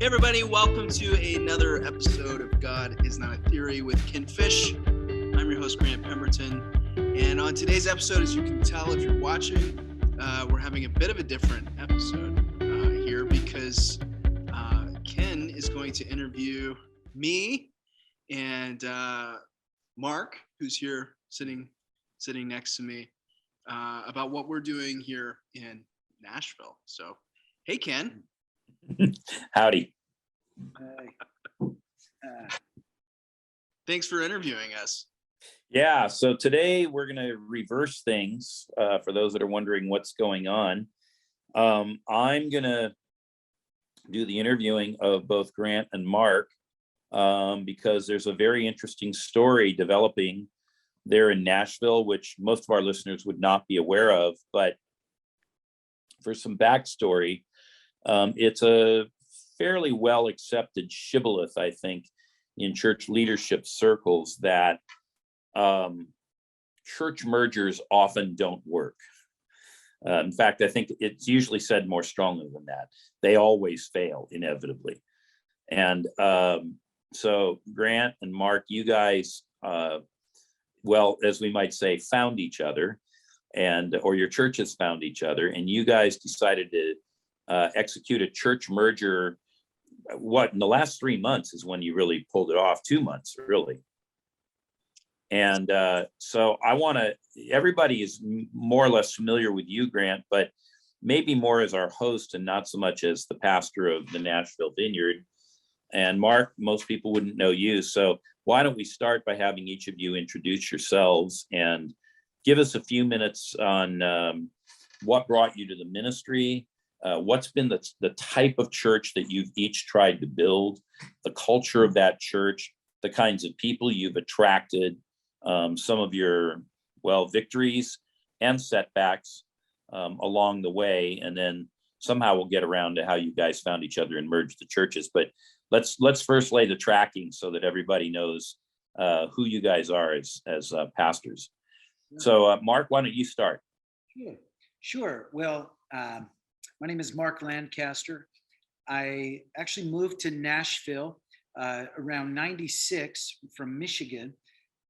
Hey everybody, welcome to another episode of God is Not a Theory with Ken Fish. I'm your host, Grant Pemberton. And on today's episode, as you can tell if you're watching, we're having a bit of a different episode here because Ken is going to interview me and Mark, who's here sitting next to me, about what we're doing here in Nashville. So, hey, Ken. Howdy. Thanks for interviewing us. Yeah, so today we're going to reverse things for those that are wondering what's going on. I'm going to do the interviewing of both Grant and Mark because there's a very interesting story developing there in Nashville, which most of our listeners would not be aware of. But for some backstory, it's a fairly well accepted shibboleth, I think, in church leadership circles that church mergers often don't work. In fact, I think it's usually said more strongly than that. They always fail, inevitably. And so Grant and Mark, you guys, well, as we might say, found each other, or your churches found each other, and you guys decided to execute a church merger. What, in the last 3 months is when you really pulled it off, 2 months, really. And so I want to, everybody is more or less familiar with you, Grant, but maybe more as our host and not so much as the pastor of the Nashville Vineyard. And Mark, most people wouldn't know you. So why don't we start by having each of you introduce yourselves and give us a few minutes on what brought you to the ministry, what's been the type of church that you've each tried to build, the culture of that church, the kinds of people you've attracted, some of your, well, victories and setbacks along the way. And then somehow we'll get around to how you guys found each other and merged the churches. But let's first lay the tracking so that everybody knows who you guys are as pastors. So Mark, why don't you start? Sure. Well, my name is Mark Lancaster. I actually moved to Nashville around 96 from Michigan.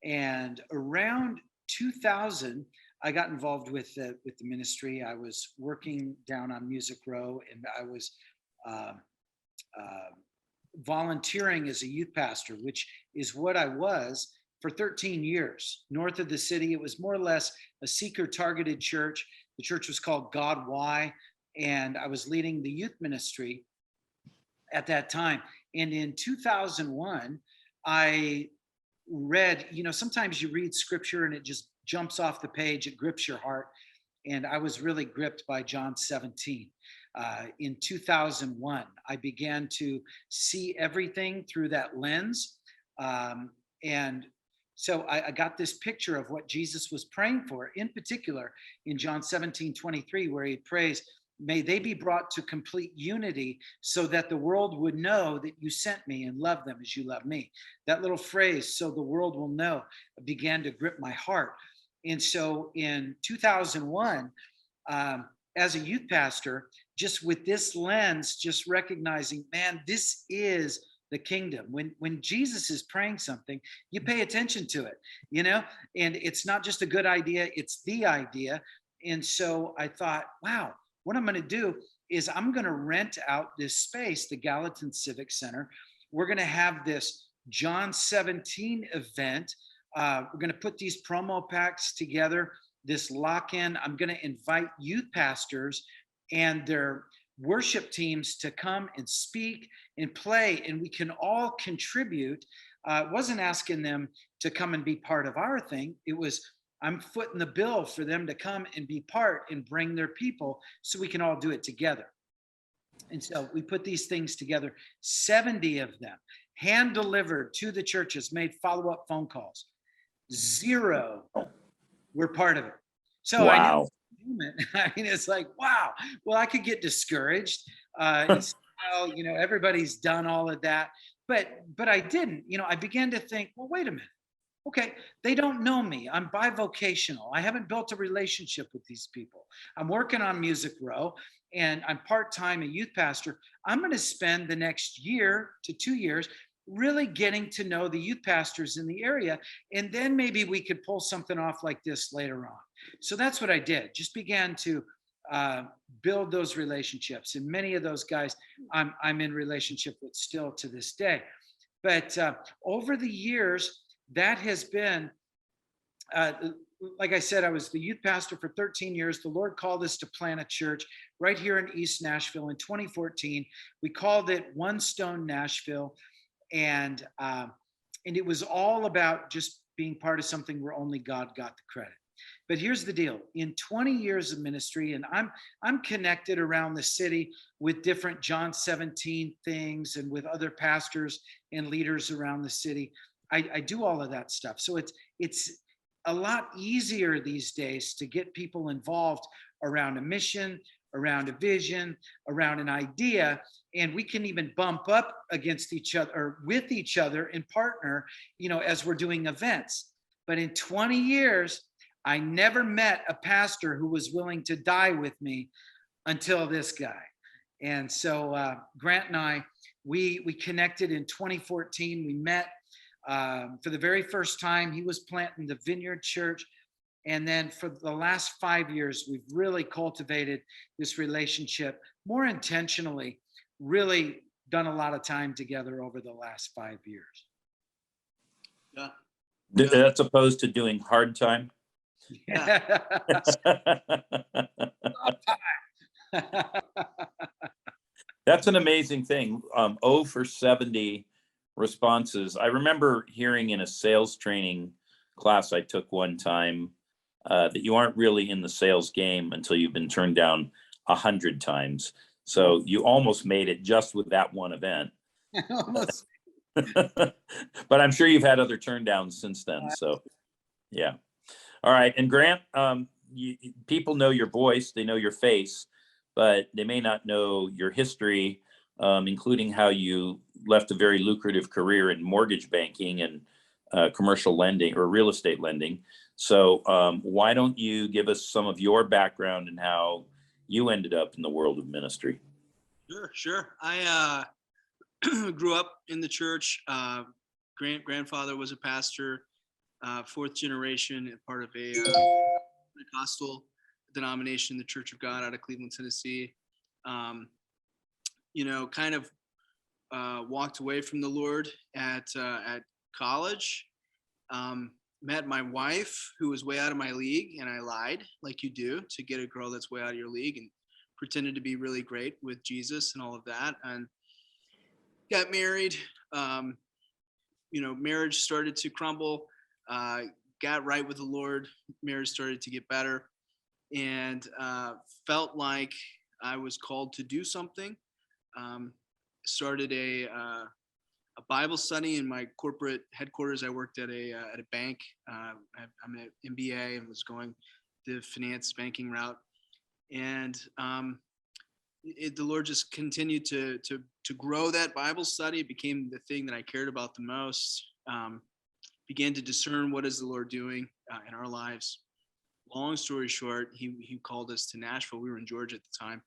And around 2000, I got involved with the ministry. I was working down on Music Row, and I was volunteering as a youth pastor, which is what I was for 13 years. North of the city, it was more or less a seeker-targeted church. The church was called God Why, and I was leading the youth ministry at that time. And in 2001, I read, sometimes you read scripture and it just jumps off the page, it grips your heart. And I was really gripped by John 17. In 2001, I began to see everything through that lens. And so I got this picture of what Jesus was praying for, in particular in John 17:23, where he prays, "May they be brought to complete unity so that the world would know that you sent me and love them as you love me." That little phrase, "so the world will know," began to grip my heart. And so in 2001, as a youth pastor, just with this lens, just recognizing, man, this is the kingdom. When Jesus is praying something, you pay attention to it, and it's not just a good idea, it's the idea. And so I thought, wow, what I'm going to do is I'm going to rent out this space, the Gallatin Civic Center. We're going to have this John 17 event. We're going to put these promo packs together, this lock-in. I'm going to invite youth pastors and their worship teams to come and speak and play, and we can all contribute. Wasn't asking them to come and be part of our thing. It was, I'm footing the bill for them to come and be part and bring their people so we can all do it together. And so we put these things together, 70 of them, hand delivered to the churches, made follow-up phone calls. 0 were part of it. So wow. I mean, it's like, wow, well, I could get discouraged. Everybody's done all of that, but I didn't. I began to think, well, wait a minute. Okay, they don't know me. I'm bivocational. I haven't built a relationship with these people. I'm working on Music Row and I'm part-time a youth pastor. I'm going to spend the next year to 2 years really getting to know the youth pastors in the area. And then maybe we could pull something off like this later on. So that's what I did. Just began to build those relationships. And many of those guys I'm in relationship with still to this day. But over the years, that has been, like I said, I was the youth pastor for 13 years. The Lord called us to plant a church right here in East Nashville in 2014. We called it One Stone Nashville. And it was all about just being part of something where only God got the credit. But here's the deal. In 20 years of ministry, and I'm connected around the city with different John 17 things and with other pastors and leaders around the city. I do all of that stuff. So it's a lot easier these days to get people involved around a mission, around a vision, around an idea, and we can even bump up against each other or with each other and partner, as we're doing events. But in 20 years, I never met a pastor who was willing to die with me until this guy. And so Grant and I, we connected in 2014. We met for the very first time. He was planting the Vineyard Church. And then for the last 5 years, we've really cultivated this relationship more intentionally, really done a lot of time together over the last 5 years. Yeah. That's opposed to doing hard time. Yeah. That's an amazing thing. 0 for 70 responses. I remember hearing in a sales training class I took one time that you aren't really in the sales game until you've been turned down 100 times. So you almost made it just with that one event. Almost. But I'm sure you've had other turndowns since then. So, yeah. All right. And Grant, people know your voice, they know your face, but they may not know your history, including how you left a very lucrative career in mortgage banking and commercial lending or real estate lending. So why don't you give us some of your background and how you ended up in the world of ministry? Sure. I grew up in the church. Grandfather was a pastor, fourth generation, part of a Pentecostal denomination, the Church of God out of Cleveland, Tennessee. Kind of walked away from the Lord at college. Met my wife, who was way out of my league, and I lied, like you do, to get a girl that's way out of your league, and pretended to be really great with Jesus and all of that, and got married. Marriage started to crumble. Got right with the Lord. Marriage started to get better, and felt like I was called to do something. Started a Bible study in my corporate headquarters. I worked at a bank. I'm an MBA and was going the finance banking route. And the Lord just continued to grow that Bible study. It became the thing that I cared about the most. Began to discern what is the Lord doing in our lives. Long story short, he called us to Nashville. We were in Georgia at the time.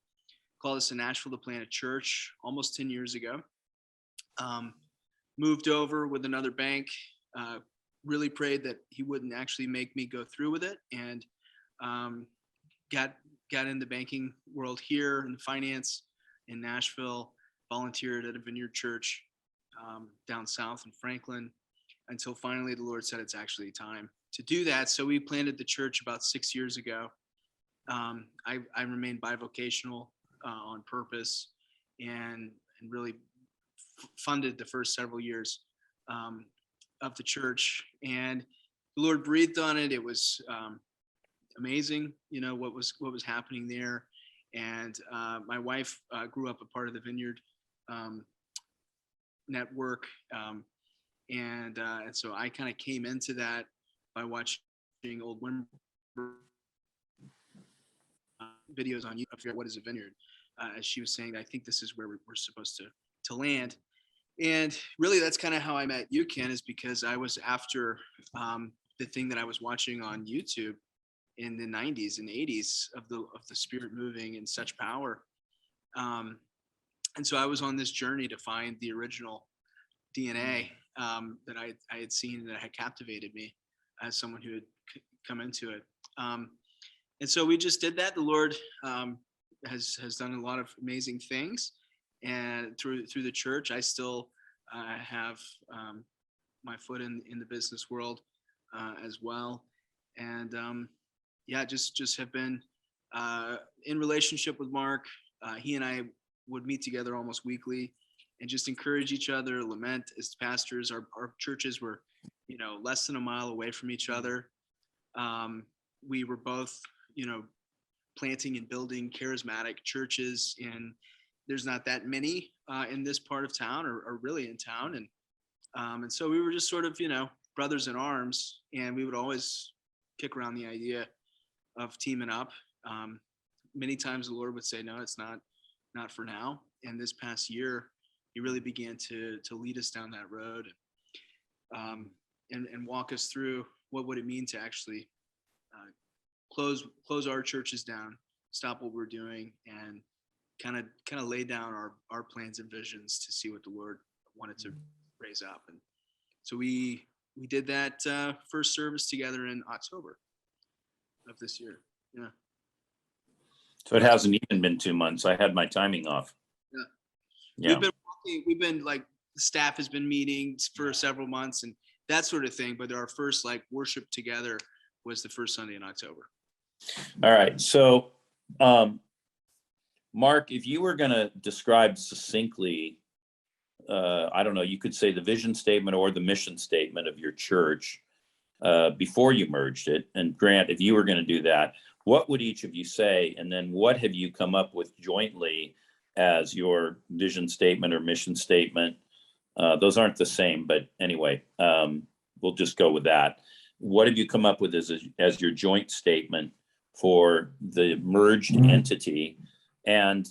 Called us to Nashville to plant a church almost 10 years ago. Moved over with another bank, really prayed that he wouldn't actually make me go through with it, and got in the banking world here in finance in Nashville, volunteered at a Vineyard Church down south in Franklin, until finally the Lord said it's actually time to do that. So we planted the church about 6 years ago. I remained bivocational on purpose, and really funded the first several years of the church, and the Lord breathed on it. It was amazing, what was happening there. And my wife grew up a part of the Vineyard network, and so I kind of came into that by watching old videos on YouTube. I figured, what is a vineyard? As she was saying, I think this is where we're supposed to land. And really, that's kind of how I met you, Ken, is because I was after the thing that I was watching on YouTube in the 90s and 80s of the Spirit moving in such power. And so I was on this journey to find the original DNA that I had seen that had captivated me as someone who had come into it. And so we just did that. The Lord has done a lot of amazing things, and through the church, I still have my foot in the business world as well, and just have been in relationship with Mark. He and I would meet together almost weekly and just encourage each other, lament as pastors. Our churches were, less than a mile away from each other. We were both, planting and building charismatic churches, and there's not that many in this part of town or really in town. And so we were just sort of, brothers in arms, and we would always kick around the idea of teaming up. Many times the Lord would say, no, it's not for now. And this past year, he really began to lead us down that road, and walk us through what would it mean to actually close our churches down, stop what we're doing, and kind of lay down our plans and visions to see what the Lord wanted to raise up. And so we did that first service together in October of this year. Yeah. So it hasn't even been 2 months. I had my timing off. Yeah. We've been like, the staff has been meeting for several months and that sort of thing, but our first worship together was the first Sunday in October. All right. So, Mark, if you were going to describe succinctly, I don't know, you could say the vision statement or the mission statement of your church before you merged it. And Grant, if you were going to do that, what would each of you say? And then what have you come up with jointly as your vision statement or mission statement? Those aren't the same, but anyway, we'll just go with that. What have you come up with as your joint statement for the merged entity? And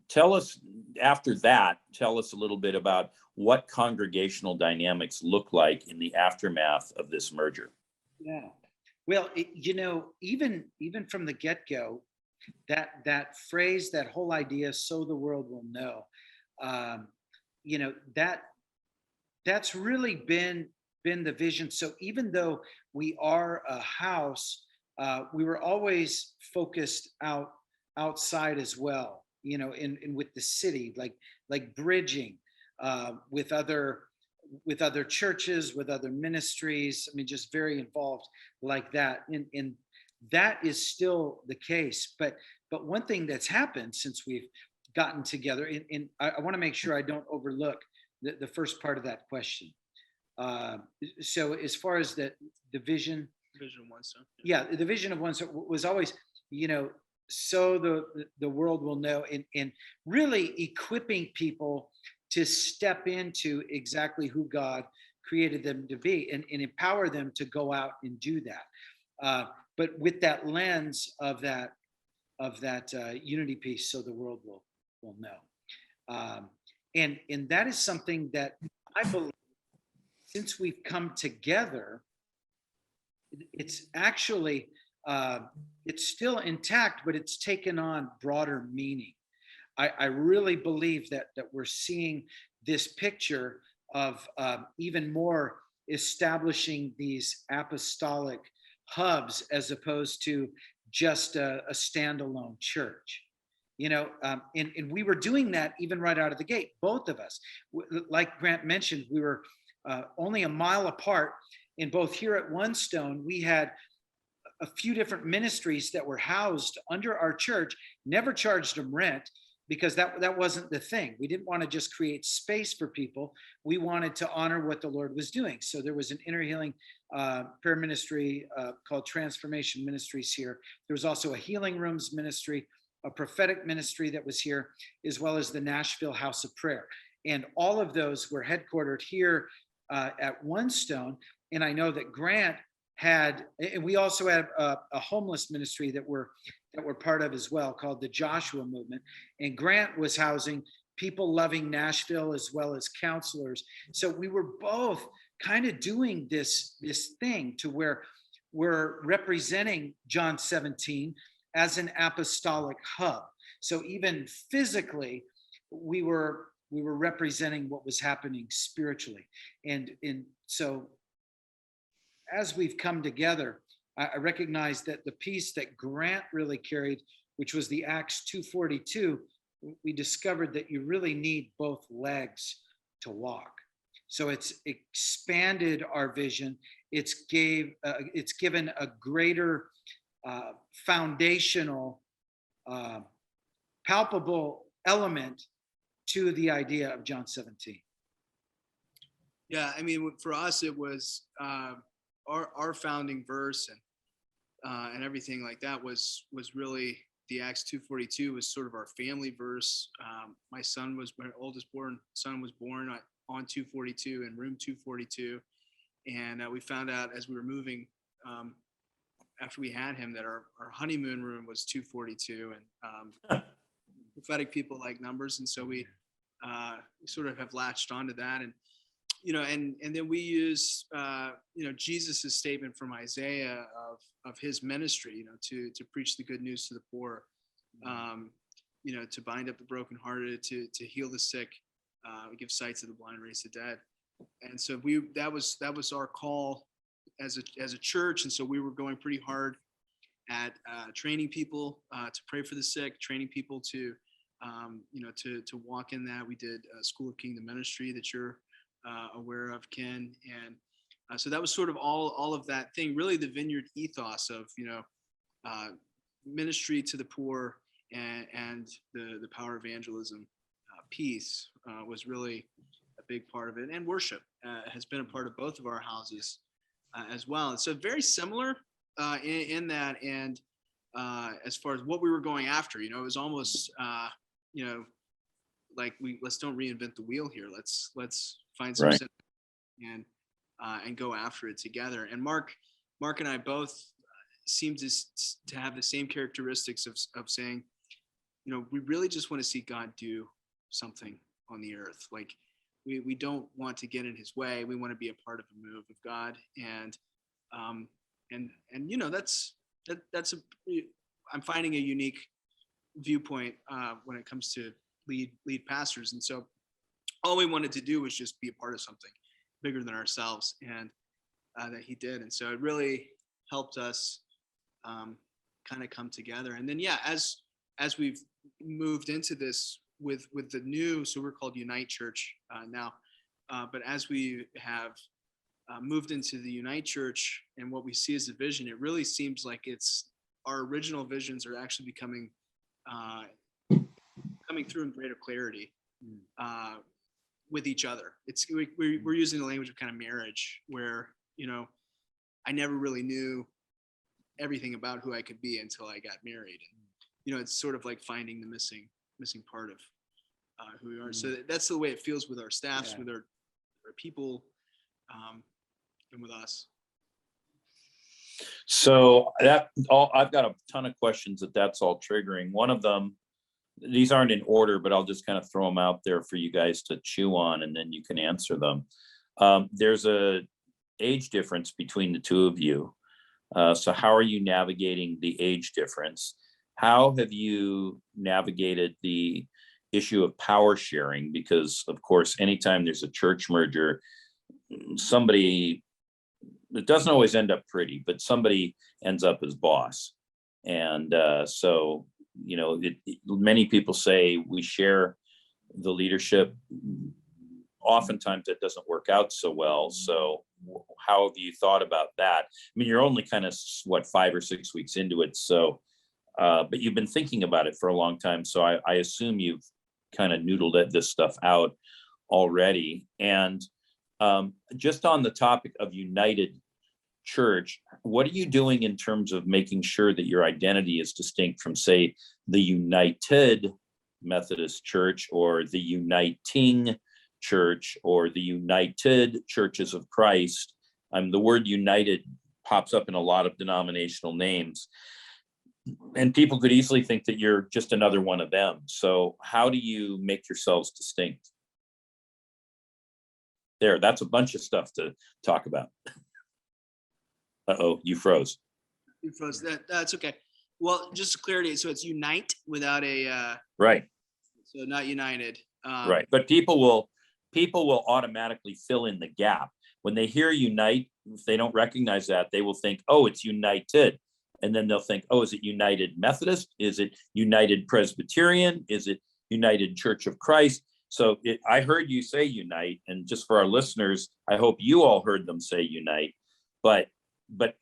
tell us a little bit about what congregational dynamics look like in the aftermath of this merger. Yeah. Well, even from the get-go, that phrase, that whole idea, so the world will know, that's really been the vision. So even though we are a house, we were always focused outside as well, in with the city, like bridging with other churches, with other ministries. I mean, just very involved like that. And that is still the case. But one thing that's happened since we've gotten together, and I want to make sure I don't overlook the first part of that question. So as far as the vision of one stone. Yeah, the vision of one stone was always, so the world will know, and really equipping people to step into exactly who God created them to be, and empower them to go out and do that. But with that lens of that unity piece, so the world will know. And that is something that I believe, since we've come together, it's actually it's still intact, but it's taken on broader meaning. I really believe that we're seeing this picture of even more establishing these apostolic hubs as opposed to just a standalone church. And we were doing that even right out of the gate, both of us. Like Grant mentioned, we were only a mile apart. And both here at One Stone, we had a few different ministries that were housed under our church, never charged them rent, because that wasn't the thing. We didn't want to just create space for people. We wanted to honor what the Lord was doing. So there was an inner healing prayer ministry called Transformation Ministries here. There was also a healing rooms ministry, a prophetic ministry that was here, as well as the Nashville House of Prayer. And all of those were headquartered here at One Stone. And I know that Grant had, and we also had a homeless ministry that we're part of as well, called the Joshua Movement. And Grant was housing people loving Nashville as well as counselors. So we were both kind of doing this thing to where we're representing John 17 as an apostolic hub. So even physically, we were representing what was happening spiritually. And so as we've come together, I recognize that the piece that Grant really carried, which was the Acts 2:42, we discovered that you really need both legs to walk. So it's expanded our vision. It's given a greater foundational, palpable element to the idea of John 17. Yeah, I mean, for us, it was our founding verse and everything like that was really the Acts 2:42 was sort of our family verse. My oldest son was born on 2:42 in room 2:42, and we found out as we were moving after we had him that our honeymoon room was 2:42, and prophetic people like numbers, and so we sort of have latched onto that, and and then we use Jesus's statement from Isaiah of his ministry, to preach the good news to the poor, to bind up the brokenhearted, to heal the sick, give sight to the blind, raise the dead. And so that was our call as a church. And so we were going pretty hard at training people to pray for the sick, training people to walk in that. We did a School of Kingdom Ministry that you're aware of, Ken, and so that was sort of all of that thing. Really, the Vineyard ethos of ministry to the poor and the power evangelism piece was really a big part of it, and worship has been a part of both of our houses as well. And so very similar in that, and as far as what we were going after, it was almost like let's don't reinvent the wheel here. Let's find some Right. sense and go after it together. And Mark and I both seem to have the same characteristics of saying, we really just want to see God do something on the earth. Like we don't want to get in his way. We want to be a part of the move of God. And I'm finding a unique viewpoint when it comes to lead pastors. And so all we wanted to do was just be a part of something bigger than ourselves, and that he did. And so it really helped us kind of come together. And then, as we've moved into this with the new, so we're called Unite Church now, but as we have moved into the Unite Church and what we see as a vision, it really seems like our original visions are actually coming through in greater clarity with each other. We're using the language of kind of marriage, where I never really knew everything about who I could be until I got married, and it's sort of like finding the missing part of who we are. So that's the way it feels with our staffs, with our people, and with us. So I've got a ton of questions that's all triggering. One of them, these aren't in order, but I'll just kind of throw them out there for you guys to chew on, and then you can answer them. There's a age difference between the two of you. So how are you navigating the age difference? How have you navigated the issue of power sharing? Because of course, anytime there's a church merger, it doesn't always end up pretty, but somebody ends up as boss. And so many people say we share the leadership. Oftentimes it doesn't work out so well. So how have you thought about that? I mean, you're only kind of 5 or 6 weeks into it. So, but you've been thinking about it for a long time. So I assume you've kind of noodled this stuff out already. And just on the topic of United Church, what are you doing in terms of making sure that your identity is distinct from, say, the United Methodist Church or the Uniting Church or the United Churches of Christ? The word united pops up in a lot of denominational names. and people could easily think that you're just another one of them. So how do you make yourselves distinct? There, that's a bunch of stuff to talk about. Uh-oh, you froze. You froze. That's okay. Well, just clarity. So it's unite without a Right. so not united. Right. But people will automatically fill in the gap. When they hear unite, if they don't recognize that, they will think, oh, it's united. And then they'll think, oh, is it United Methodist? Is it United Presbyterian? Is it United Church of Christ? So I heard you say unite, and just for our listeners, I hope you all heard them say unite. But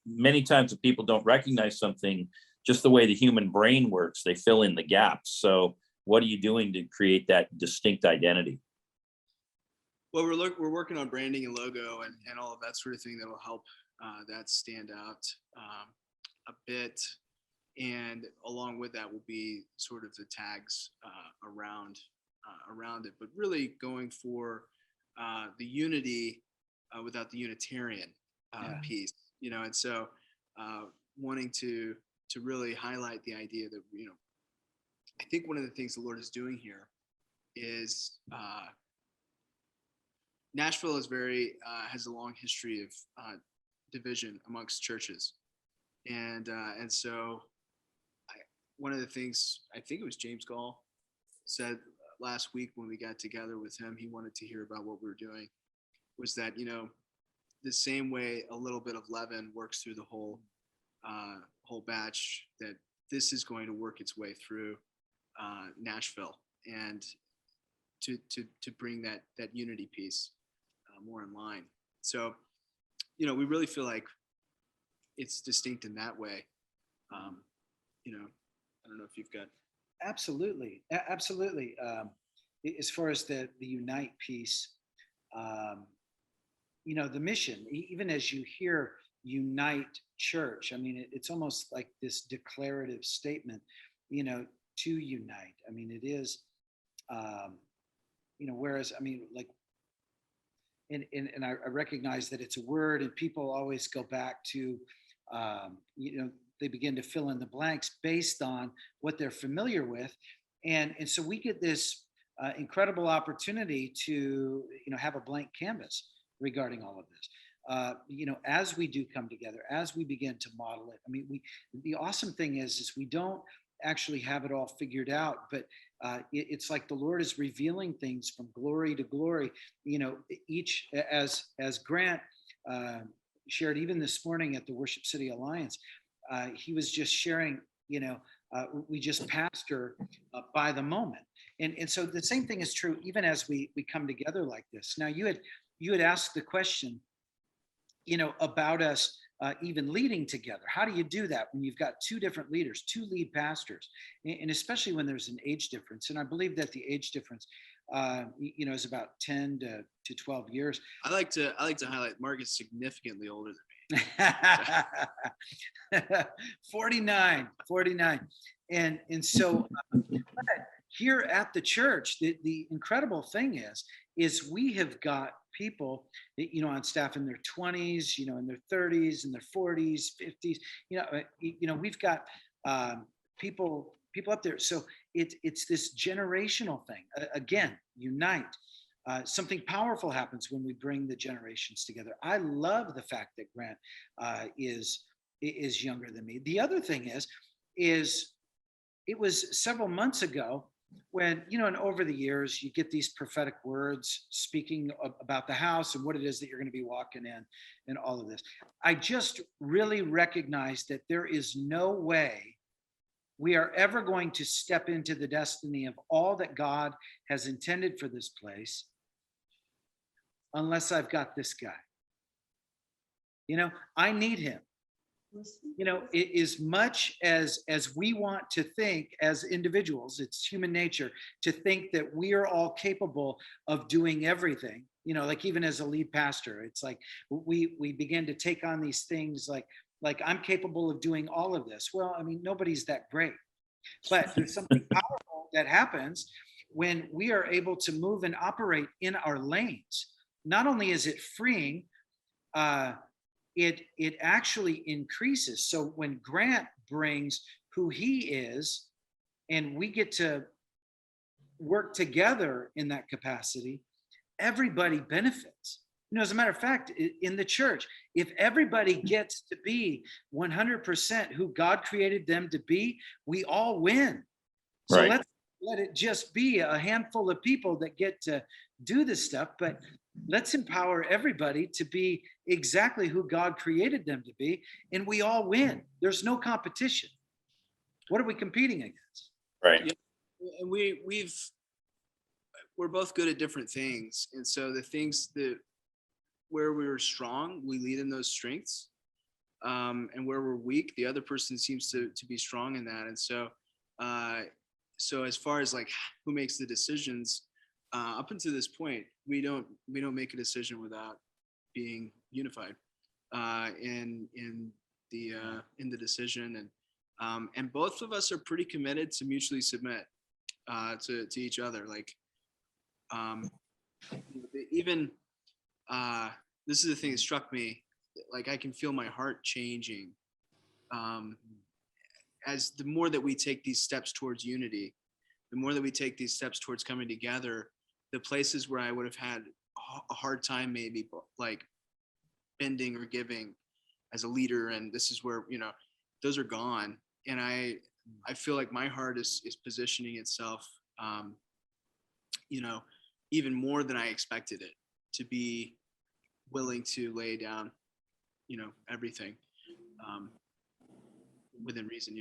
many times if people don't recognize something, just the way the human brain works, they fill in the gaps. So what are you doing to create that distinct identity? Well, we're working on branding and logo and all of that sort of thing that will help that stand out a bit. And along with that will be sort of the tags around it, but really going for the unity without the Unitarian piece, and so wanting to really highlight the idea that, I think one of the things the Lord is doing here is Nashville is has a long history of division amongst churches, and so one of the things I think it was James Gall said last week when we got together with him, he wanted to hear about what we were doing, was that the same way a little bit of leaven works through the whole batch, that this is going to work its way through Nashville, and to bring that unity piece more in line. So, we really feel like it's distinct in that way. I don't know if you've got. Absolutely. As far as the unite piece, the mission, even as you hear unite church, I mean, it's almost like this declarative statement, to unite. I mean, it is, whereas, I mean, like, and I recognize that it's a word, and people always go back to, they begin to fill in the blanks based on what they're familiar with. And so we get this incredible opportunity to, have a blank canvas regarding all of this. As we do come together, as we begin to model it, I mean, the awesome thing is we don't actually have it all figured out, but it's like the Lord is revealing things from glory to glory, each, as Grant shared even this morning at the Worship City Alliance, he was just sharing, we just pastor by the moment. And so the same thing is true even as we come together like this. Now you had asked the question, about us even leading together. How do you do that when you've got two different leaders, two lead pastors, and especially when there's an age difference? And I believe that the age difference, is about 10 to 12 years. I like to highlight Mark is significantly older than me. 49. And so here at the church, the incredible thing is we have got people, on staff in their 20s, in their 30s, in their 40s, 50s, we've got people up there. So it's this generational thing. Again, unite. Something powerful happens when we bring the generations together. I love the fact that Grant is younger than me. The other thing is it was several months ago when, and over the years, you get these prophetic words speaking about the house and what it is that you're going to be walking in and all of this. I just really recognize that there is no way we are ever going to step into the destiny of all that God has intended for this place unless I've got this guy. I need him. As much as we want to think as individuals, it's human nature to think that we are all capable of doing everything. Like even as a lead pastor, it's like we begin to take on these things like I'm capable of doing all of this. Well, I mean, nobody's that great, but there's something powerful that happens when we are able to move and operate in our lanes. Not only is it freeing, it actually increases. So when Grant brings who he is, and we get to work together in that capacity, everybody benefits. As a matter of fact, in the church, if everybody gets to be 100% who God created them to be, we all win. So Right. let's let it just be a handful of people that get to do this stuff, but let's empower everybody to be exactly who God created them to be, and we all win. There's no competition. What are we competing against? Right. Yeah. And we're both good at different things, and so the things that where we're strong, we lead in those strengths, and where we're weak, the other person seems to be strong in that. And so so as far as like who makes the decisions, up until this point, we don't make a decision without being unified in the decision, and both of us are pretty committed to mutually submit to each other. Like even this is the thing that struck me. Like I can feel my heart changing as the more that we take these steps towards unity, the more that we take these steps towards coming together, the places where I would have had a hard time maybe like bending or giving as a leader, and this is where those are gone, and I feel like my heart is positioning itself even more than I expected it to be, willing to lay down everything within reason,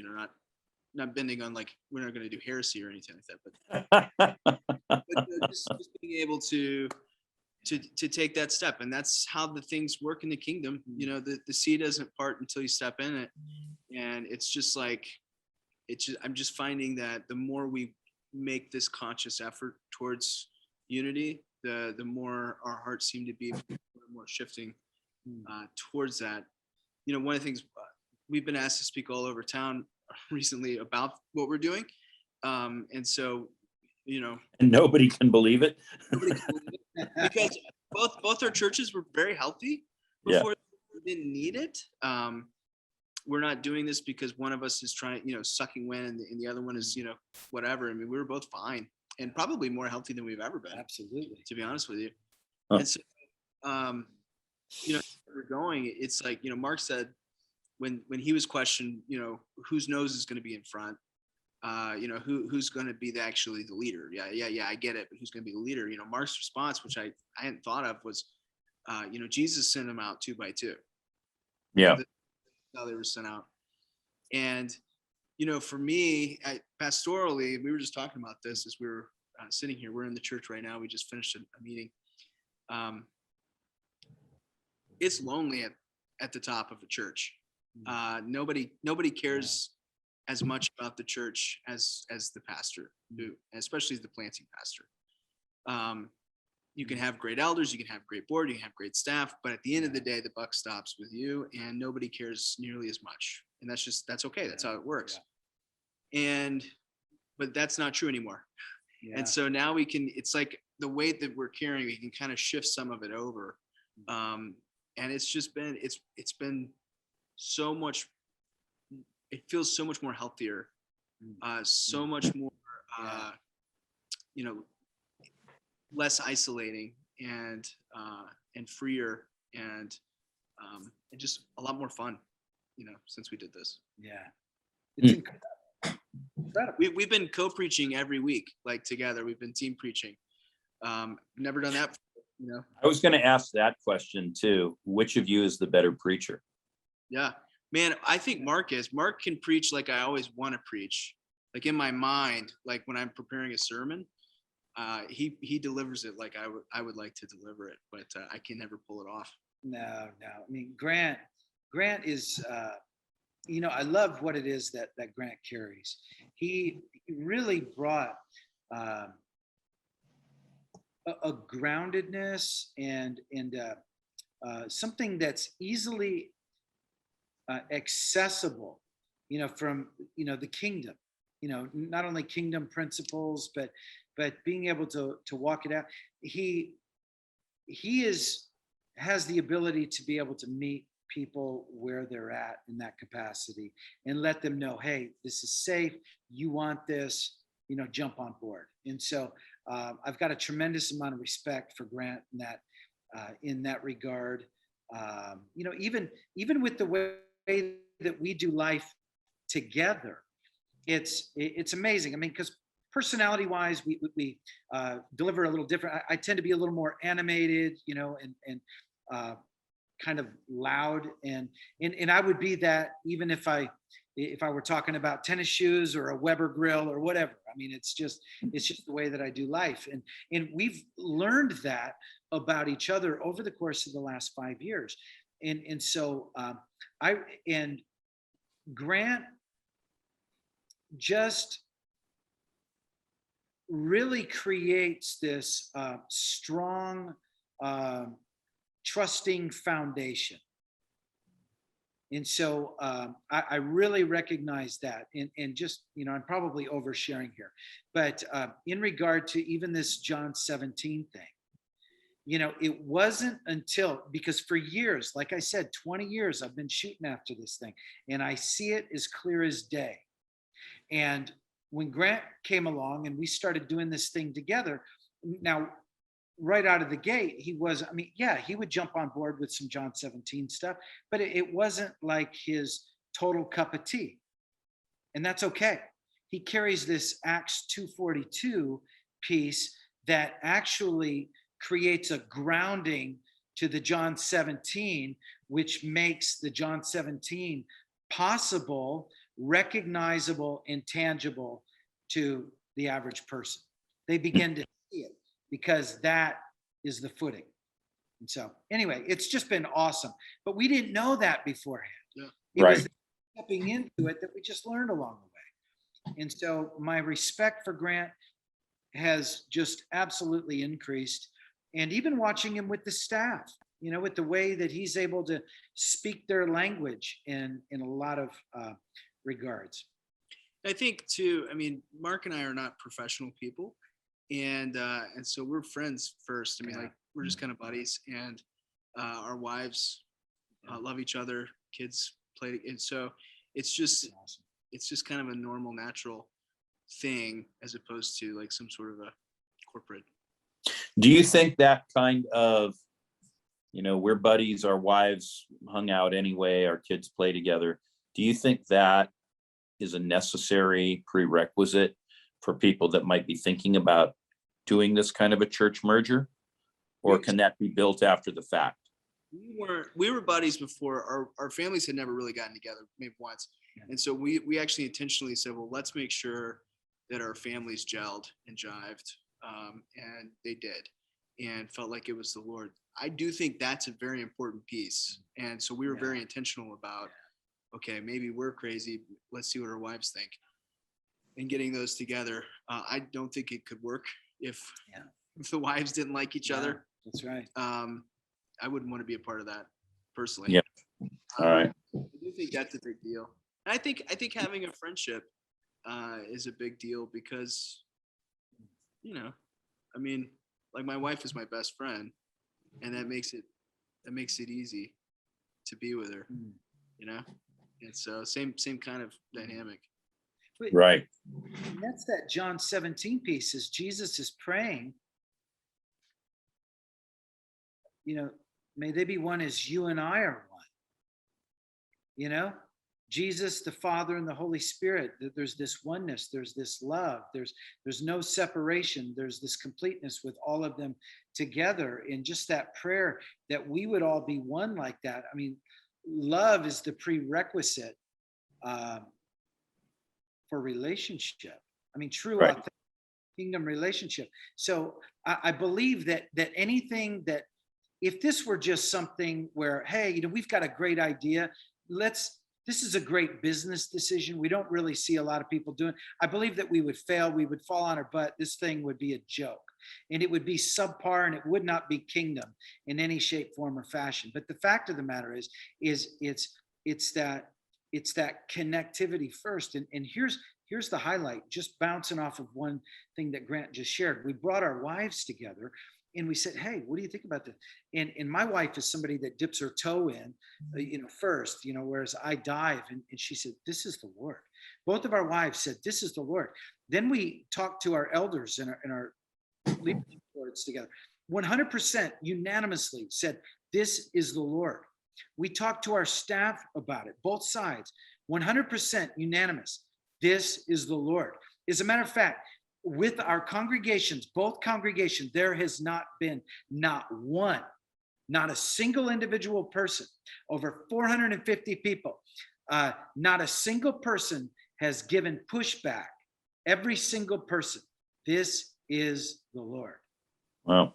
not bending on, like, we're not going to do heresy or anything like that, but just being able to take that step. And that's how the things work in the kingdom. The sea doesn't part until you step in it. And it's just like, I'm just finding that the more we make this conscious effort towards unity, the more our hearts seem to be more shifting towards that. One of the things we've been asked to speak all over town recently about what we're doing, and so and nobody can believe it. Because both our churches were very healthy before. We didn't need it. We're not doing this because one of us is trying, sucking wind, and the other one is, whatever. I mean, we were both fine and probably more healthy than we've ever been. Absolutely. To be honest with you. Huh. And so, we're going, it's like, Mark said when he was questioned, whose nose is going to be in front, who's going to be actually the leader. Yeah, I get it. But who's going to be the leader? Mark's response, which I hadn't thought of, was, Jesus sent them out 2 by 2. Yeah. How they were sent out. And, for me, pastorally, we were just talking about this as we were sitting here. We're in the church right now. We just finished a meeting. It's lonely at the top of a church. Nobody cares as much about the church as the pastor, especially the planting pastor. You can have great elders, you can have great board, you can have great staff, but at the end of the day, the buck stops with you, and nobody cares nearly as much. And that's okay. That's how it works. But that's not true anymore. Yeah. And so now it's like the weight that we're carrying, we can kind of shift some of it over. And it's just been, it's been so much, it feels so much more healthier, so much more, less isolating and freer and just a lot more fun, since we did this. Yeah. It's incredible. We've been co-preaching every week, like together. We've been team preaching. Never done that before, I was going to ask that question too. Which of you is the better preacher? Yeah, man, I think Mark is. Mark can preach like I always want to preach. Like in my mind, like when I'm preparing a sermon, he delivers it like I would like to deliver it, but I can never pull it off. No. I mean, Grant is, I love what it is that Grant carries. He really brought a groundedness and something that's easily accessible, from, the kingdom, not only kingdom principles, but being able to walk it out. He has the ability to be able to meet people where they're at in that capacity and let them know, hey, this is safe. You want this, jump on board. And so I've got a tremendous amount of respect for Grant in that regard. Even with the way that we do life together, it's amazing. I mean, because personality wise, we deliver a little different. I tend to be a little more animated, and kind of loud, and I would be that even if I were talking about tennis shoes or a Weber grill or whatever. I mean, it's just the way that I do life, and we've learned that about each other over the course of the last 5 years, and so Grant just really creates this strong, trusting foundation. And so I really recognize that. And just, I'm probably oversharing here, but in regard to even this John 17 thing, it wasn't until, because for years, like I said, 20 years, I've been shooting after this thing and I see it as clear as day. And when Grant came along and we started doing this thing together, now, right out of the gate, he would jump on board with some John 17 stuff, but it wasn't like his total cup of tea. And that's okay. He carries this Acts 2:42 piece that actually creates a grounding to the John 17, which makes the John 17 possible, recognizable, and tangible to the average person. They begin to see it because that is the footing. And so anyway, it's just been awesome. But we didn't know that beforehand. Yeah. It was stepping into it that we just learned along the way. And so my respect for Grant has just absolutely increased. And even watching him with the staff, with the way that he's able to speak their language in a lot of regards. I think too, Mark and I are not professional people. And so we're friends first. Like we're just kind of buddies, and our wives love each other. Kids play, and so it's just awesome. It's just kind of a normal, natural thing as opposed to like some sort of a corporate. Do you think that kind of, we're buddies, our wives hung out anyway, our kids play together. Do you think that is a necessary prerequisite for people that might be thinking about doing this kind of a church merger, or can that be built after the fact? We were buddies before. Our families had never really gotten together, maybe once. And so we actually intentionally said, well, let's make sure that our families gelled and jived. And they did, and felt like it was the Lord. I do think that's a very important piece. And so we were very intentional about, okay, maybe we're crazy. Let's see what our wives think. And getting those together. I don't think it could work if the wives didn't like each other. That's right. I wouldn't want to be a part of that personally. Yeah. All right. I do think that's a big deal. And I think having a friendship is a big deal because, like my wife is my best friend, and that makes it easy to be with her, and so same kind of dynamic. Right. And that's that John 17 piece. Is Jesus is praying, may they be one as you and I are one. Jesus, the Father, and the Holy Spirit, there's this oneness, there's this love, there's no separation, there's this completeness with all of them together. In just that prayer that we would all be one like that. Love is the prerequisite for relationship. True authentic kingdom relationship. So I believe that anything that, if this were just something where, hey, we've got a great idea, this is a great business decision. We don't really see a lot of people doing. I believe that we would fail. We would fall on our butt. This thing would be a joke, and it would be subpar, and it would not be kingdom in any shape, form, or fashion. But the fact of the matter is it's that connectivity first. And here's the highlight, just bouncing off of one thing that Grant just shared. We brought our wives together, and we said, hey, what do you think about this? And my wife is somebody that dips her toe in, first, whereas I dive. And she said, this is the Lord. Both of our wives said, this is the Lord. Then we talked to our elders and our leadership boards together. 100% unanimously said, this is the Lord. We talked to our staff about it, both sides, 100% unanimous. This is the Lord. As a matter of fact, with our congregations, both congregations, there has not been not a single individual person, over 450 people, not a single person has given pushback. Every single person, this is the Lord. Wow.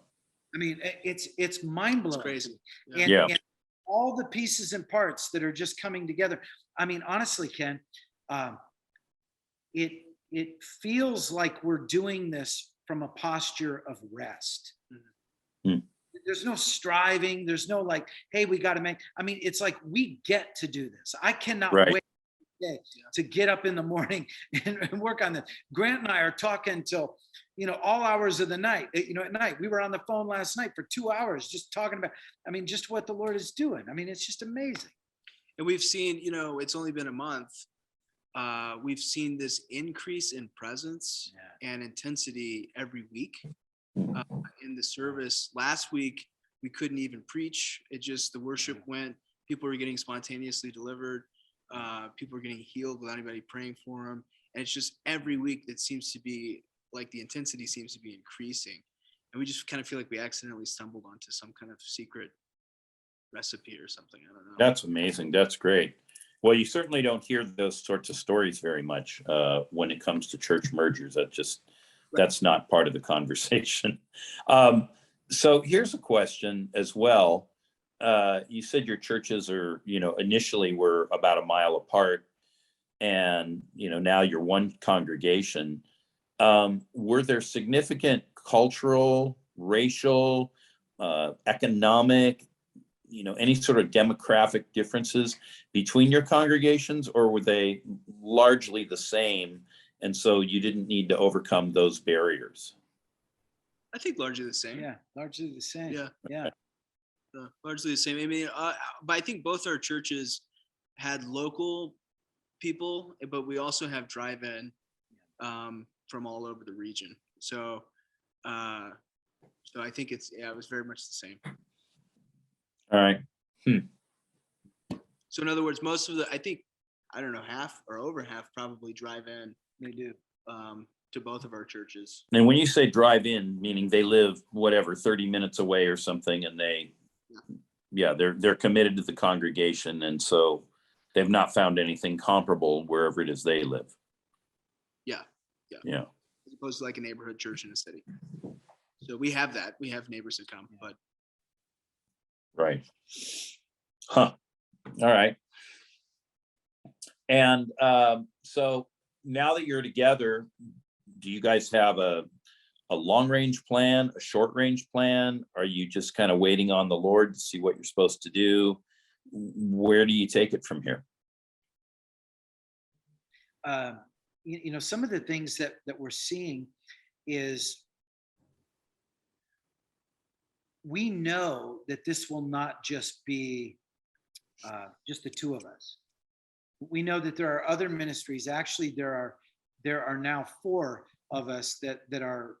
I mean, it's mind blowing. It's crazy. And all the pieces and parts that are just coming together. I mean, honestly, Ken, it feels like we're doing this from a posture of rest. Mm. There's no striving. There's no like, hey, we got to make. I mean, it's like we get to do this. I cannot wait to get up in the morning and work on this. Grant and I are talking till, all hours of the night. At night, we were on the phone last night for 2 hours just talking about, just what the Lord is doing. It's just amazing. And we've seen, it's only been a month. We've seen this increase in presence and intensity every week in the service. Last week, we couldn't even preach. The worship went, people were getting spontaneously delivered. People are getting healed without anybody praying for them. And it's just every week that seems to be like the intensity seems to be increasing. And we just kind of feel like we accidentally stumbled onto some kind of secret recipe or something. I don't know. That's amazing. That's great. Well, you certainly don't hear those sorts of stories very much when it comes to church mergers. That's not part of the conversation. So here's a question as well. You said your churches are, initially were about a mile apart, and, now you're one congregation. Were there significant cultural, racial, economic, any sort of demographic differences between your congregations, or were they largely the same? And so you didn't need to overcome those barriers? I think largely the same. Yeah, largely the same. Yeah. Largely the same. But I think both our churches had local people, but we also have drive-in from all over the region. So I think it was very much the same. All right. So in other words, most of half or over half probably drive in. They do. To both of our churches. And when you say drive in, meaning they live 30 minutes away or something, and they're committed to the congregation, and so they've not found anything comparable wherever it is they live. Yeah. As opposed to like a neighborhood church in a city. So we have that. We have neighbors that come, but. Right. Huh. All right. And so now that you're together, do you guys have a long range plan, a short range plan? Are you just kind of waiting on the Lord to see what you're supposed to do? Where do you take it from here? Some of the things that we're seeing is we know that this will not just be just the two of us. We know that there are other ministries. Actually, there are now 4 of us that are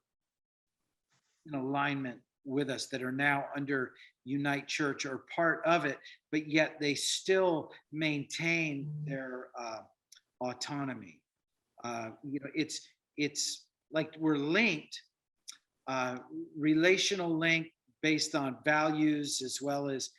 in alignment with us, that are now under Unite Church or part of it, but yet they still maintain their autonomy. It's like we're linked, relational link based on values, as well as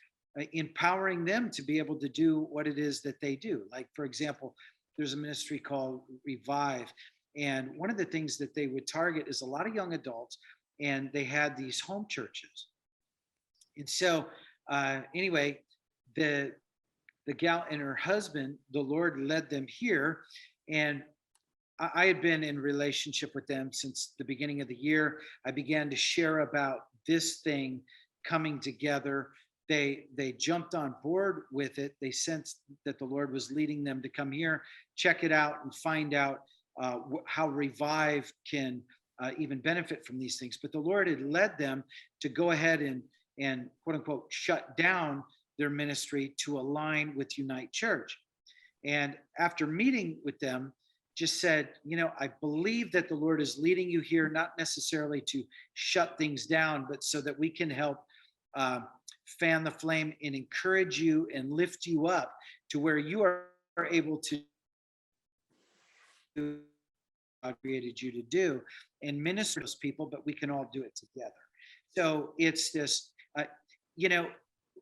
empowering them to be able to do what it is that they do. Like, for example, there's a ministry called Revive. And one of the things that they would target is a lot of young adults, and they had these home churches. And so anyway, the gal and her husband, the Lord led them here. And I had been in relationship with them since the beginning of the year. I began to share about this thing coming together. They jumped on board with it. They sensed that the Lord was leading them to come here, check it out, and find out how Revive can even benefit from these things. But the Lord had led them to go ahead and quote unquote shut down their ministry to align with Unite Church. And after meeting with them, just said, I believe that the Lord is leading you here, not necessarily to shut things down, but so that we can help fan the flame and encourage you and lift you up to where you are able to do what God created you to do and minister to those people, but we can all do it together. So it's this,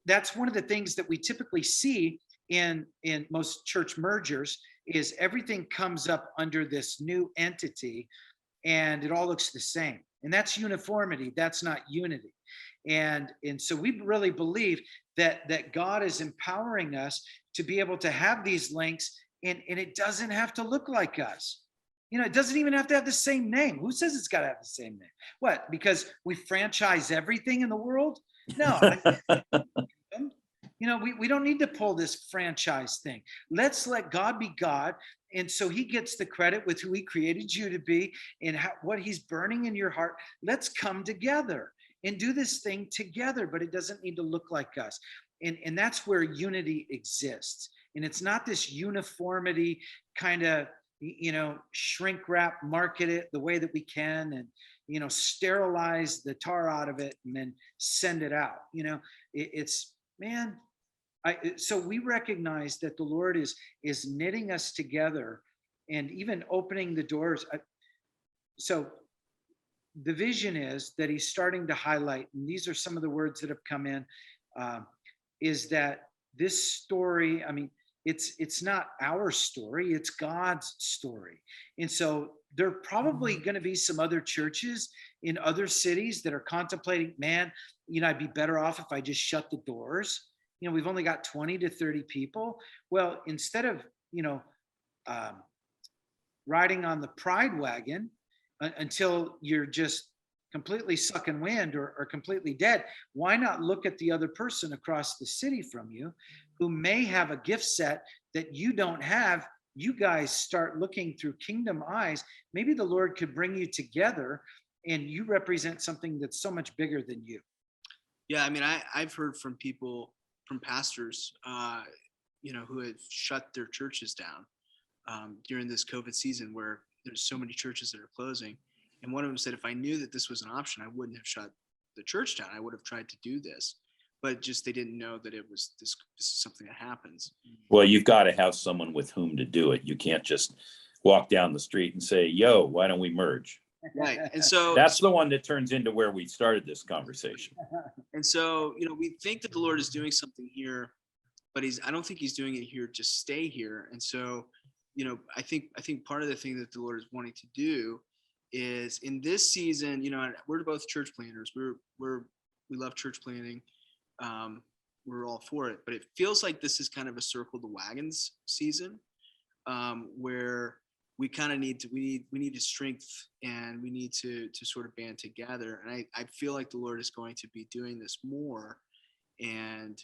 that's one of the things that we typically see in most church mergers is everything comes up under this new entity and it all looks the same. And that's uniformity. That's not unity. And so we really believe that God is empowering us to be able to have these links, and it doesn't have to look like us. It doesn't even have to have the same name. Who says it's got to have the same name? What? Because we franchise everything in the world? No. We don't need to pull this franchise thing. Let's let God be God. And so he gets the credit with who he created you to be and what he's burning in your heart. Let's come together and do this thing together, but it doesn't need to look like us. And that's where unity exists. And it's not this uniformity kind of, shrink wrap, market it the way that we can and, sterilize the tar out of it and then send it out. So we recognize that the Lord is knitting us together and even opening the doors. So the vision is that he's starting to highlight, and these are some of the words that have come in, is that this story, it's not our story, it's God's story. And so there are probably going to be some other churches in other cities that are contemplating, man, I'd be better off if I just shut the doors. We've only got 20 to 30 people. Well, instead of, riding on the pride wagon until you're just completely sucking wind or completely dead, why not look at the other person across the city from you who may have a gift set that you don't have? You guys start looking through kingdom eyes. Maybe the Lord could bring you together and you represent something that's so much bigger than you. Yeah, I've heard from people, from pastors, who have shut their churches down during this COVID season where there's so many churches that are closing. And one of them said, if I knew that this was an option, I wouldn't have shut the church down. I would have tried to do this, but just they didn't know that it was this is something that happens. Well, you've got to have someone with whom to do it. You can't just walk down the street and say, yo, why don't we merge? Right. And so that's the one that turns into where we started this conversation. And so, we think that the Lord is doing something here, but I don't think he's doing it here to stay here. And so, I think part of the thing that the Lord is wanting to do is in this season, we're both church planners. We love church planning. We're all for it, but it feels like this is kind of a circle the wagons season, where we kind of need to strength and we need to sort of band together. And I feel like the Lord is going to be doing this more, and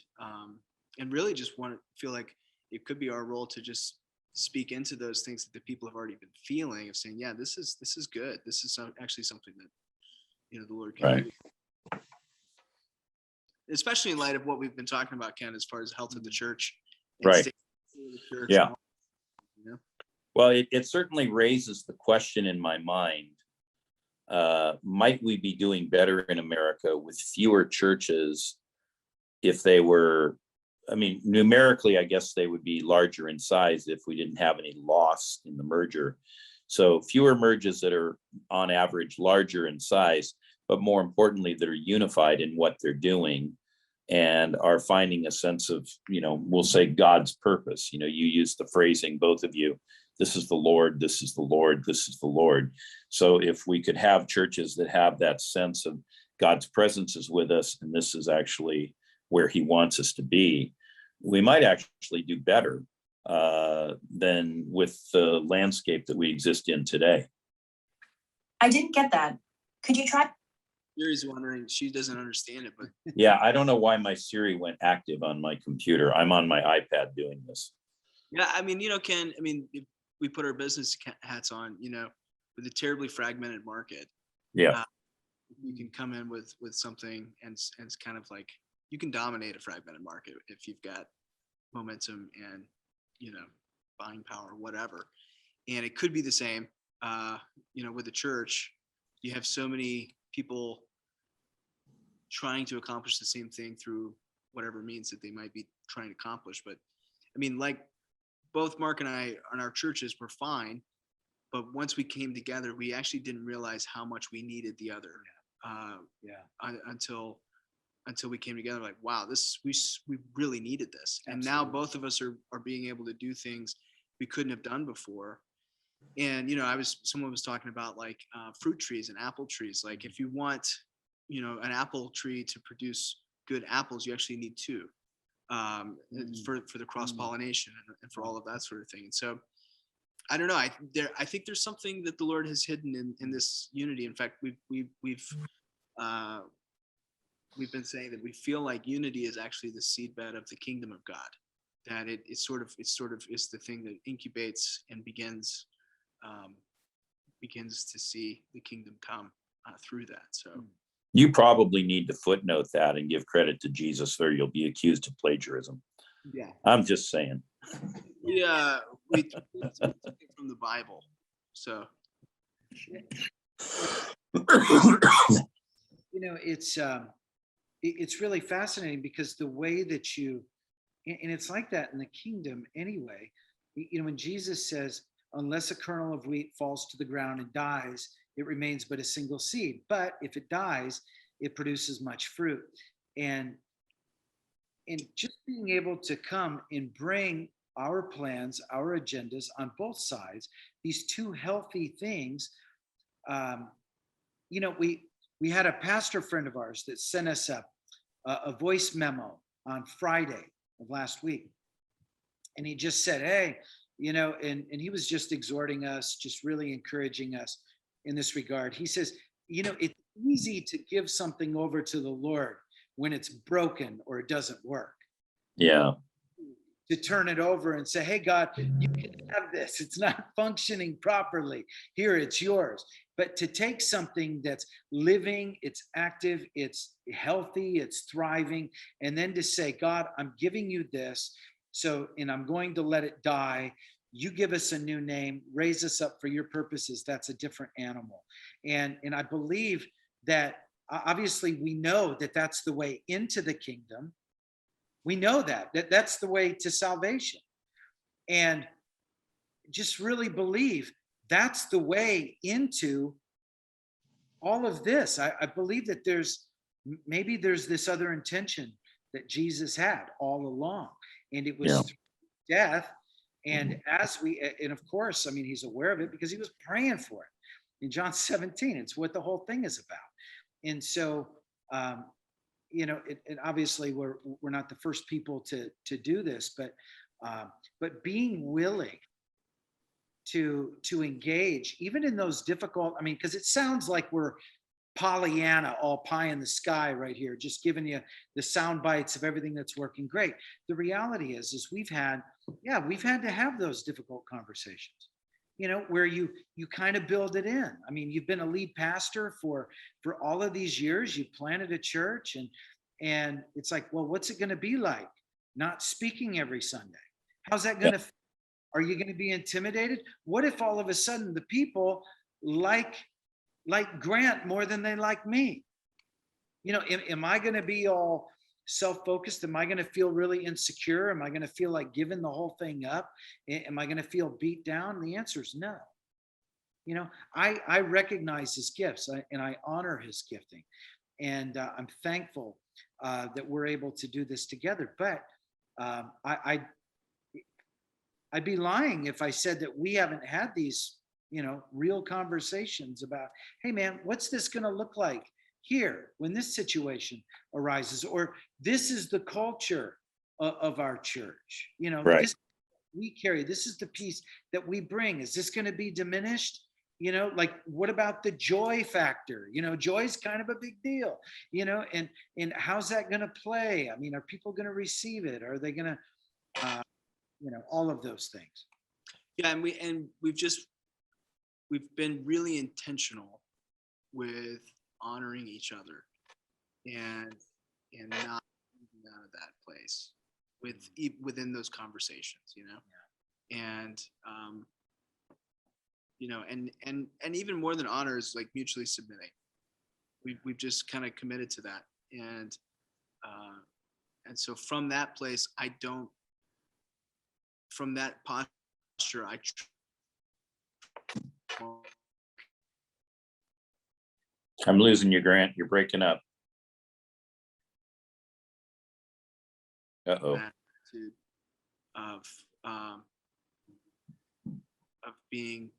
really just feel like it could be our role to just speak into those things that the people have already been feeling, of saying, yeah, this is good. This is actually something that, the Lord can do. Especially in light of what we've been talking about, Ken, as far as health of the church. Right. The church. Yeah. Well, it certainly raises the question in my mind, might we be doing better in America with fewer churches if they were, numerically, I guess they would be larger in size if we didn't have any loss in the merger. So fewer merges that are on average larger in size, but more importantly, that are unified in what they're doing and are finding a sense of, we'll say God's purpose. You use the phrasing, both of you, this is the Lord, this is the Lord, this is the Lord. So if we could have churches that have that sense of God's presence is with us, and this is actually where he wants us to be, we might actually do better than with the landscape that we exist in today. I didn't get that. Could you try? Siri's wondering, she doesn't understand it, but yeah, I don't know why my Siri went active on my computer. I'm on my iPad doing this. Yeah, Ken, if we put our business hats on, with a terribly fragmented market, Yeah. You can come in with something and it's kind of like you can dominate a fragmented market if you've got momentum and buying power, whatever. And it could be the same, with the church. You have so many people trying to accomplish the same thing through whatever means that they might be trying to accomplish. But I mean, like both Mark and I and our churches were fine, but once we came together, we actually didn't realize how much we needed the other. Until we came together, like, wow, we really needed this. And Absolutely. now both of us are being able to do things we couldn't have done before. And someone was talking about like fruit trees and apple trees. Like if you want an apple tree to produce good apples, you actually need two for the cross pollination and for all of that sort of thing. And so I don't know. I think there's something that the Lord has hidden in this unity. In fact, we've been saying that we feel like unity is actually the seedbed of the kingdom of God. That it sort of is the thing that incubates and begins to see the kingdom come through that. So you probably need to footnote that and give credit to Jesus, or you'll be accused of plagiarism. Yeah, I'm just saying. Yeah, we took it from the Bible. So it's really fascinating because the way that and it's like that in the kingdom anyway. When Jesus says, unless a kernel of wheat falls to the ground and dies, it remains but a single seed. But if it dies, it produces much fruit. And just being able to come and bring our plans, our agendas on both sides, these two healthy things. We had a pastor friend of ours that sent us a voice memo on Friday of last week. And he just said, hey, and he was just exhorting us, just really encouraging us in this regard. He says, it's easy to give something over to the Lord when it's broken or it doesn't work. Yeah. To turn it over and say, hey, God, you can have this. It's not functioning properly. Here, it's yours. But to take something that's living, it's active, it's healthy, it's thriving, and then to say, God, I'm giving you this. And I'm going to let it die. You give us a new name, raise us up for your purposes. That's a different animal. And I believe that obviously we know that that's the way into the kingdom. We know that's the way to salvation. And just really believe that's the way into all of this. I believe that there's this other intention that Jesus had all along. And it was through death. And and of course, he's aware of it because he was praying for it. In John 17, it's what the whole thing is about. And so, and obviously we're not the first people to do this, but being willing to engage even in those difficult, because it sounds like we're Pollyanna, all pie in the sky right here, just giving you the sound bites of everything that's working great. The reality is we've had to have those difficult conversations, where you kind of build it in. You've been a lead pastor for all of these years. You planted a church and it's like, well, what's it going to be like not speaking every Sunday? How's that going to feel? Are you going to be intimidated? What if all of a sudden the people like Grant more than they like me? Am I going to be all self-focused? Am I going to feel really insecure? Am I going to feel like giving the whole thing up? Am I going to feel beat down? The answer is no. I recognize his gifts and I honor his gifting. And I'm thankful that we're able to do this together. But I'd be lying if I said that we haven't had these, real conversations about, hey man, what's this going to look like here when this situation arises? Or this is the culture of our church. Right. This we carry. This is the piece that we bring. Is this going to be diminished? Like what about the joy factor? Joy is kind of a big deal, and how's that going to play? Are people going to receive it? Are they going to, all of those things. Yeah, and we've been really intentional with honoring each other and not moving out of that place within those conversations, and and even more than honor is like mutually submitting. We've just kind of committed to that, and so from that place, from that posture, I'm losing you, Grant. You're breaking up. Uh-oh. attitude of being,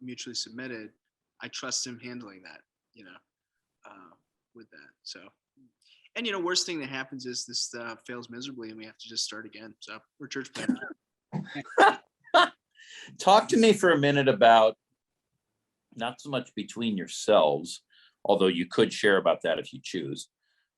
mutually submitted. I trust him handling that, with that. So, and worst thing that happens is this fails miserably, and we have to just start again. So we're church planners. Talk to me for a minute about not so much between yourselves, although you could share about that if you choose,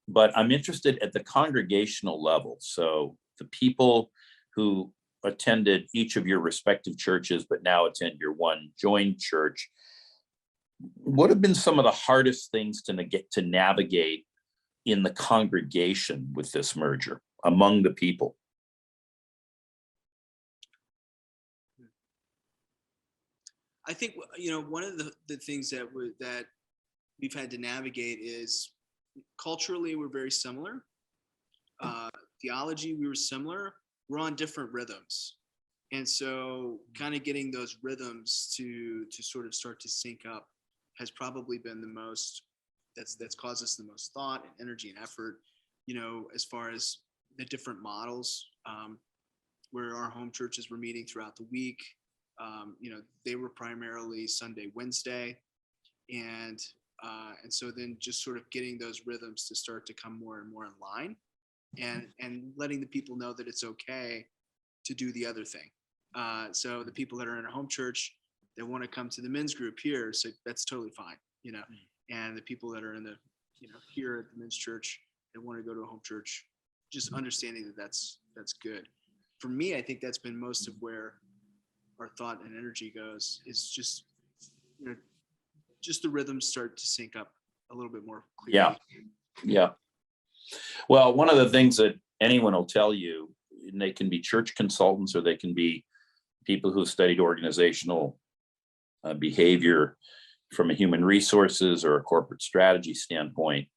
but I'm interested at the congregational level. So the people who attended each of your respective churches, but now attend your one joined church, what have been some of the hardest things to navigate in the congregation with this merger among the people? I think, one of the things that we've had to navigate is culturally, we're very similar. Theology, we were similar. We're on different rhythms. And so kind of getting those rhythms to sort of start to sync up has probably been the most, that's caused us the most thought and energy and effort, as far as the different models, where our home churches were meeting throughout the week. They were primarily Sunday, Wednesday. And so then just sort of getting those rhythms to start to come more and more in line, and letting the people know that it's okay to do the other thing. So the people that are in a home church that want to come to the men's group here, so that's totally fine, and the people that are in the, here at the men's church that want to go to a home church, just understanding that that's good. For me, I think that's been most of where our thought and energy goes, is just, just the rhythms start to sync up a little bit more clearly. Yeah. Well, one of the things that anyone will tell you, and they can be church consultants or they can be people who studied organizational behavior from a human resources or a corporate strategy standpoint,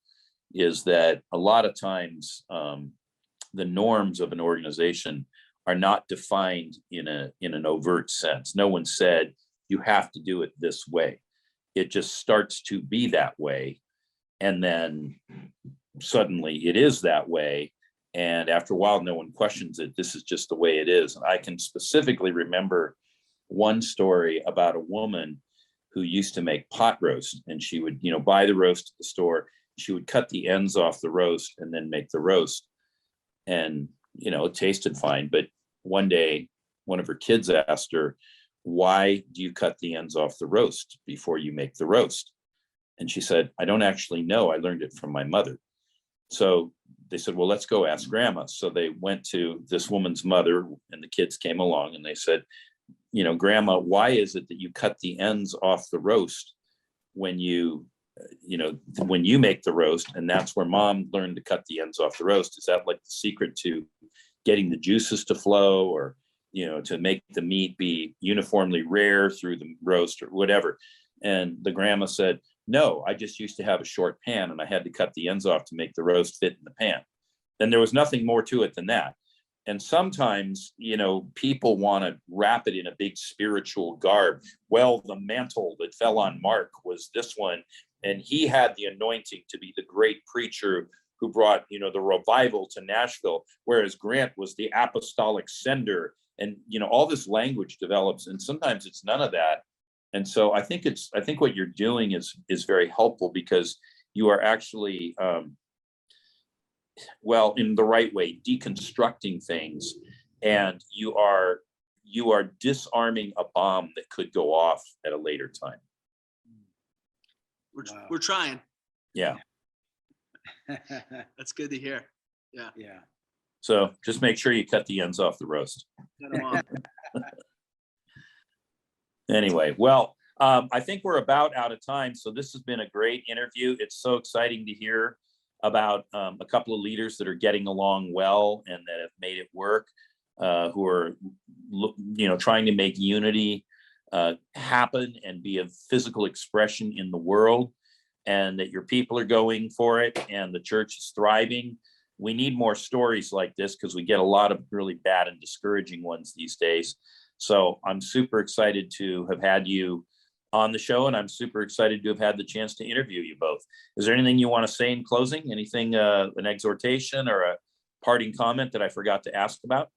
is that a lot of times the norms of an organization are not defined in an overt sense. No one said you have to do it this way. It just starts to be that way, and then suddenly it is that way. And after a while, no one questions it. This is just the way it is. And I can specifically remember one story about a woman who used to make pot roast, and she would, buy the roast at the store. She would cut the ends off the roast and then make the roast. And, it tasted fine. But one day, one of her kids asked her, "Why do you cut the ends off the roast before you make the roast?" And she said, "I don't actually know. I learned it from my mother." So they said, "Well, let's go ask grandma." So they went to this woman's mother, and the kids came along, and they said, "Grandma, why is it that you cut the ends off the roast when you make the roast? And that's where mom learned to cut the ends off the roast. Is that like the secret to getting the juices to flow, or, to make the meat be uniformly rare through the roast or whatever?" And the grandma said, "No, I just used to have a short pan and I had to cut the ends off to make the roast fit in the pan." Then there was nothing more to it than that. And sometimes, people want to wrap it in a big spiritual garb. Well, the mantle that fell on Mark was this one, and he had the anointing to be the great preacher who brought, the revival to Nashville, whereas Grant was the apostolic sender. And, all this language develops, and sometimes it's none of that. And so I think what you're doing is very helpful, because you are actually, in the right way, deconstructing things, and you are disarming a bomb that could go off at a later time. We're trying. Yeah. That's good to hear. Yeah. Yeah. So just make sure you cut the ends off the roast. Cut 'em off. Anyway, well, I think we're about out of time. So this has been a great interview. It's so exciting to hear about a couple of leaders that are getting along well and that have made it work, who are, trying to make unity happen and be a physical expression in the world, and that your people are going for it and the church is thriving. We need more stories like this because we get a lot of really bad and discouraging ones these days. So I'm super excited to have had you on the show, and I'm super excited to have had the chance to interview you both. Is there anything you want to say in closing? Anything, an exhortation or a parting comment that I forgot to ask about?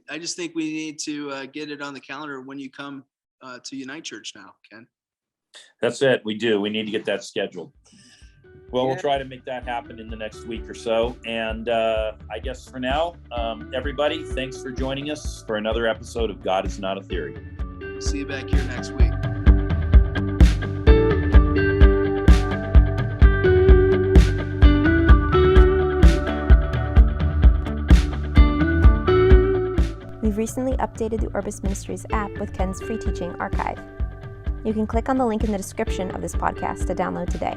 I just think we need to get it on the calendar when you come to Unite Church now, Ken. That's it. We do. We need to get that scheduled. Well, Yeah. We'll try to make that happen in the next week or so. And I guess for now, everybody, thanks for joining us for another episode of God is Not a Theory. See you back here next week. We've recently updated the Orbis Ministries app with Ken's free teaching archive. You can click on the link in the description of this podcast to download today.